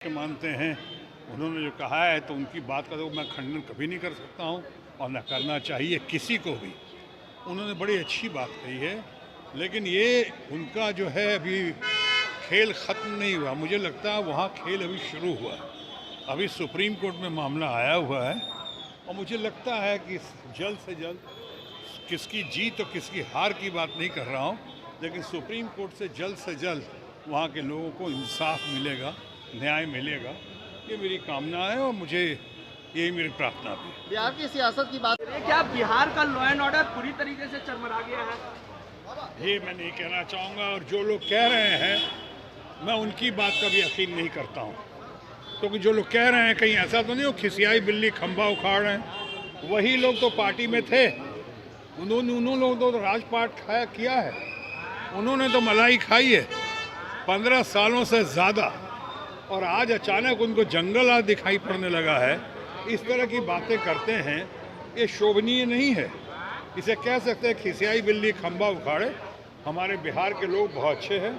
लक्ष्य मानते हैं। उन्होंने जो कहा है तो उनकी बात का तो मैं खंडन कभी नहीं कर सकता हूँ और न करना चाहिए किसी को भी। उन्होंने बड़ी अच्छी बात कही है, लेकिन ये उनका जो है अभी खेल ख़त्म नहीं हुआ। मुझे लगता है वहाँ खेल अभी शुरू हुआ है। अभी सुप्रीम कोर्ट में मामला आया हुआ है और मुझे लगता है कि जल्द से जल्द किसकी जीत और किसकी हार की बात नहीं कर रहा हूँ, लेकिन सुप्रीम कोर्ट से जल्द वहाँ के लोगों को इंसाफ मिलेगा, न्याय मिलेगा, ये मेरी कामना है और मुझे यही मेरी प्रार्थना भी। बिहार की सियासत की बात करें, क्या बिहार का लॉ एंड ऑर्डर पूरी तरीके से चरमरा गया है? ये मैं नहीं कहना चाहूँगा, और जो लोग कह रहे हैं मैं उनकी बात का भी यकीन नहीं करता हूँ, क्योंकि जो लोग कह रहे हैं कहीं ऐसा तो नहीं हो खिसियाई बिल्ली खंभा उखाड़ रहे हैं। वही लोग तो पार्टी में थे, उन्होंने लोग तो राजपाट खाया किया है, उन्होंने तो मलाई खाई है 15 सालों से ज़्यादा, और आज अचानक उनको जंगल आज दिखाई पड़ने लगा है। इस तरह की बातें करते हैं, ये शोभनीय नहीं है। इसे कह सकते हैं खिसियाई बिल्ली खंभा उखाड़े। हमारे बिहार के लोग बहुत अच्छे हैं,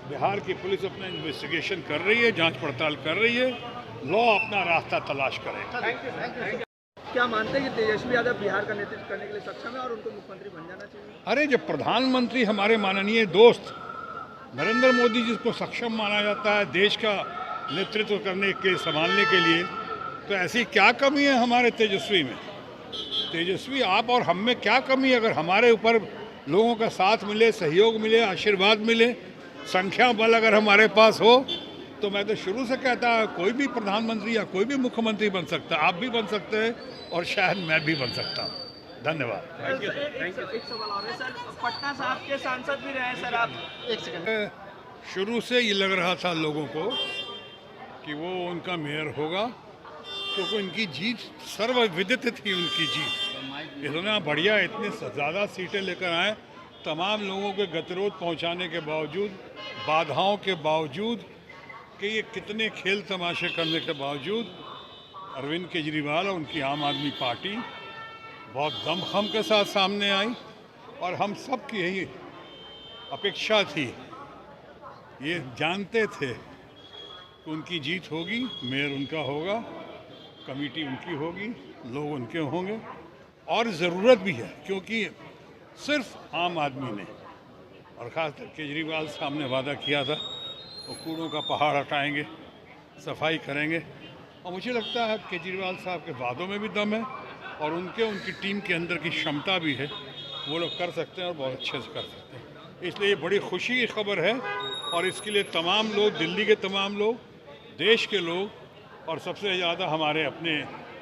बिहार की पुलिस अपना इन्वेस्टिगेशन कर रही है, जांच पड़ताल कर रही है, लॉ अपना रास्ता तलाश करेगा। Thank you. क्या मानते हैं कि तेजस्वी यादव बिहार का नेतृत्व करने के लिए सक्षम है और उनको मुख्यमंत्री बन जाना चाहिए? अरे जब प्रधानमंत्री हमारे माननीय दोस्त नरेंद्र मोदी जिसको सक्षम माना जाता है देश का नेतृत्व करने के संभालने के लिए, तो ऐसी क्या कमी है हमारे तेजस्वी में? तेजस्वी आप और हम में क्या कमी है? अगर हमारे ऊपर लोगों का साथ मिले, सहयोग मिले, आशीर्वाद मिले, संख्या बल अगर हमारे पास हो, तो मैं तो शुरू से कहता कोई भी प्रधानमंत्री या कोई भी मुख्यमंत्री बन सकता है। आप भी बन सकते हैं और शायद मैं भी बन सकता हूँ। धन्यवाद। एक सवाल और है सर, पटना साहब के सांसद भी रहे सर आप। एक सेकंड। शुरू से ये लग रहा था लोगों को कि वो उनका मेयर होगा, क्योंकि उनकी जीत सर्वविदित थी। उनकी जीत इतना बढ़िया, इतने ज़्यादा सीटें लेकर आए, तमाम लोगों के गतिरोध पहुंचाने के बावजूद, बाधाओं के बावजूद, कि ये कितने खेल तमाशे करने के बावजूद अरविंद केजरीवाल और उनकी आम आदमी पार्टी बहुत दमखम के साथ सामने आई, और हम सब की यही अपेक्षा थी, ये जानते थे कि उनकी जीत होगी, मेयर उनका होगा, कमेटी उनकी होगी, लोग उनके होंगे, और ज़रूरत भी है, क्योंकि सिर्फ आम आदमी ने और ख़ासकर केजरीवाल साहब ने वादा किया था वो कूड़ों का पहाड़ हटाएंगे, सफाई करेंगे, और मुझे लगता है केजरीवाल साहब के वादों में भी दम है और उनकी टीम के अंदर की क्षमता भी है, वो लोग कर सकते हैं और बहुत अच्छे से कर सकते हैं। इसलिए ये बड़ी खुशी की खबर है, और इसके लिए तमाम लोग, दिल्ली के तमाम लोग, देश के लोग, और सबसे ज़्यादा हमारे अपने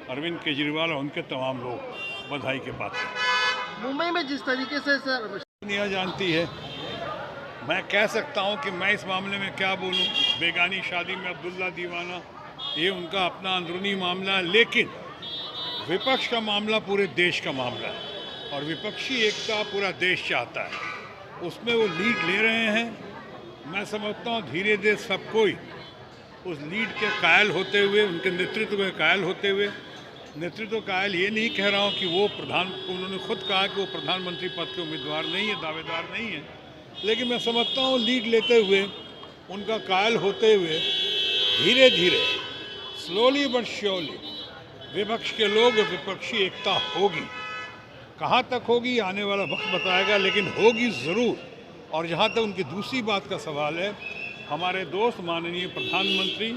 अरविंद केजरीवाल और उनके तमाम लोग बधाई के पात्र हैं। मुंबई में जिस तरीके से सर दुनिया जानती है, मैं कह सकता हूं कि मैं इस मामले में क्या बोलूं। बेगानी शादी में अब्दुल्ला दीवाना, ये उनका अपना अंदरूनी मामला है, लेकिन विपक्ष का मामला पूरे देश का मामला है, और विपक्षी एकता पूरा देश चाहता है, उसमें वो लीड ले रहे हैं। मैं समझता हूँ धीरे धीरे सब कोई उस लीड के कायल होते हुए, उनके नेतृत्व के कायल होते हुए, नेतृत्व कायल ये नहीं कह रहा हूँ कि वो उन्होंने खुद कहा कि वो प्रधानमंत्री पद के उम्मीदवार नहीं है, दावेदार नहीं है, लेकिन मैं समझता हूँ लीड लेते हुए, उनका कायल होते हुए, धीरे धीरे, स्लोली बट श्योरली, विपक्ष के लोग, विपक्षी एकता होगी। कहाँ तक होगी आने वाला वक्त बताएगा, लेकिन होगी ज़रूर। और जहाँ तक उनकी दूसरी बात का सवाल है, हमारे दोस्त माननीय प्रधानमंत्री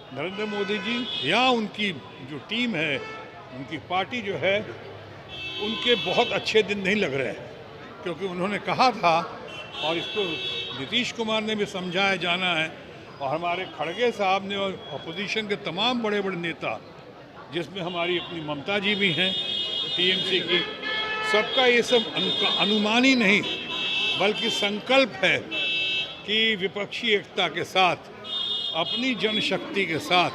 नरेंद्र मोदी जी या उनकी जो टीम है, उनकी पार्टी जो है, उनके बहुत अच्छे दिन नहीं लग रहे हैं, क्योंकि उन्होंने कहा था, और इसको नीतीश कुमार ने भी समझाया जाना है, और हमारे खड़गे साहब ने, और अपोजिशन के तमाम बड़े बड़े नेता, जिसमें हमारी अपनी ममता जी भी हैं टीएमसी की, सबका ये सब अनुमान ही नहीं बल्कि संकल्प है कि विपक्षी एकता के साथ, अपनी जनशक्ति के साथ,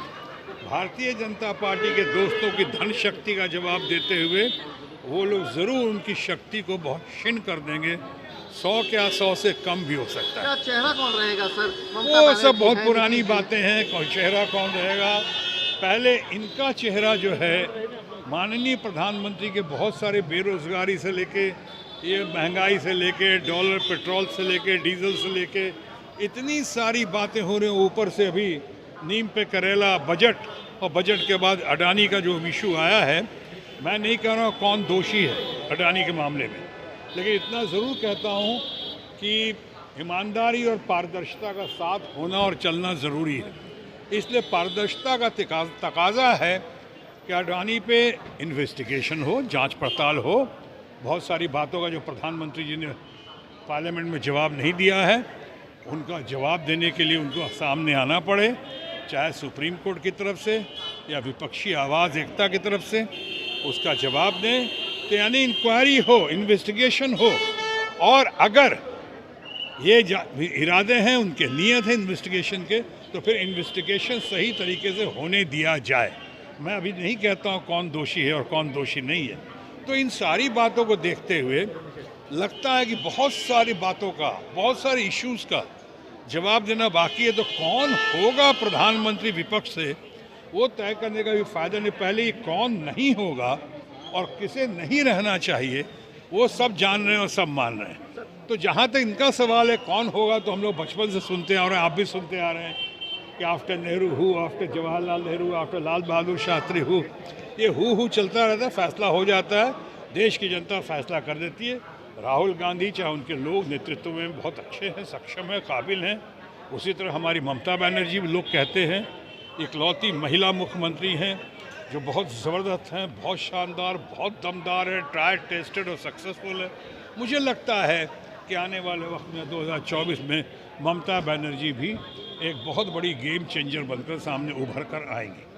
भारतीय जनता पार्टी के दोस्तों की धन शक्ति का जवाब देते हुए वो लोग ज़रूर उनकी शक्ति को बहुत क्षीण कर देंगे। 100 क्या 100 से कम भी हो सकता है। क्या चेहरा कौन रहेगा सर? वो सब बहुत पुरानी बातें हैं, कौन चेहरा कौन रहेगा। पहले इनका चेहरा जो है, माननीय प्रधानमंत्री के बहुत सारे बेरोजगारी से लेके, ये महंगाई से लेके, डॉलर पेट्रोल से लेके, डीजल से लेके, इतनी सारी बातें हो रही हैं, ऊपर से अभी नीम पे करेला बजट, और बजट के बाद अडानी का जो इशू आया है, मैं नहीं कह रहा हूँ कौन दोषी है अडानी के मामले में, लेकिन इतना ज़रूर कहता हूँ कि ईमानदारी और पारदर्शिता का साथ होना और चलना ज़रूरी है। इसलिए पारदर्शिता का तकाजा है कि अडानी पे इन्वेस्टिगेशन हो, जांच पड़ताल हो। बहुत सारी बातों का जो प्रधानमंत्री जी ने पार्लियामेंट में जवाब नहीं दिया है, उनका जवाब देने के लिए उनको सामने आना पड़े, चाहे सुप्रीम कोर्ट की तरफ से या विपक्षी आवाज़ एकता की तरफ से, उसका जवाब दें। तो यानी इंक्वायरी हो, इन्वेस्टिगेशन हो, और अगर ये इरादे हैं, उनके नियत है इन्वेस्टिगेशन के, तो फिर इन्वेस्टिगेशन सही तरीके से होने दिया जाए। मैं अभी नहीं कहता हूँ कौन दोषी है और कौन दोषी नहीं है। तो इन सारी बातों को देखते हुए लगता है कि बहुत सारी बातों का, बहुत सारे इश्यूज़ का जवाब देना बाकी है। तो कौन होगा प्रधानमंत्री विपक्ष से, वो तय करने का भी फायदा नहीं। पहले ये कौन नहीं होगा और किसे नहीं रहना चाहिए, वो सब जान रहे हैं और सब मान रहे हैं। तो जहाँ तक इनका सवाल है कौन होगा, तो हम लोग बचपन से सुनते आ रहे हैं, आप भी सुनते आ रहे हैं कि after Nehru who, after Jawaharlal Nehru, after Lal Bahadur Shastri who. ये हु चलता रहता है, फैसला हो जाता है, देश की जनता फैसला कर देती है। राहुल गांधी चाहे उनके लोग नेतृत्व में बहुत अच्छे हैं, सक्षम हैं, काबिल हैं। उसी तरह हमारी ममता बनर्जी भी लोग कहते हैं इकलौती महिला मुख्यमंत्री हैं जो बहुत ज़बरदस्त हैं, बहुत शानदार, बहुत दमदार है, ट्राई टेस्टेड और सक्सेसफुल है। मुझे लगता है कि आने वाले वक्त में 2024 में ममता बनर्जी भी एक बहुत बड़ी गेम चेंजर बनकर सामने उभर कर आएंगी।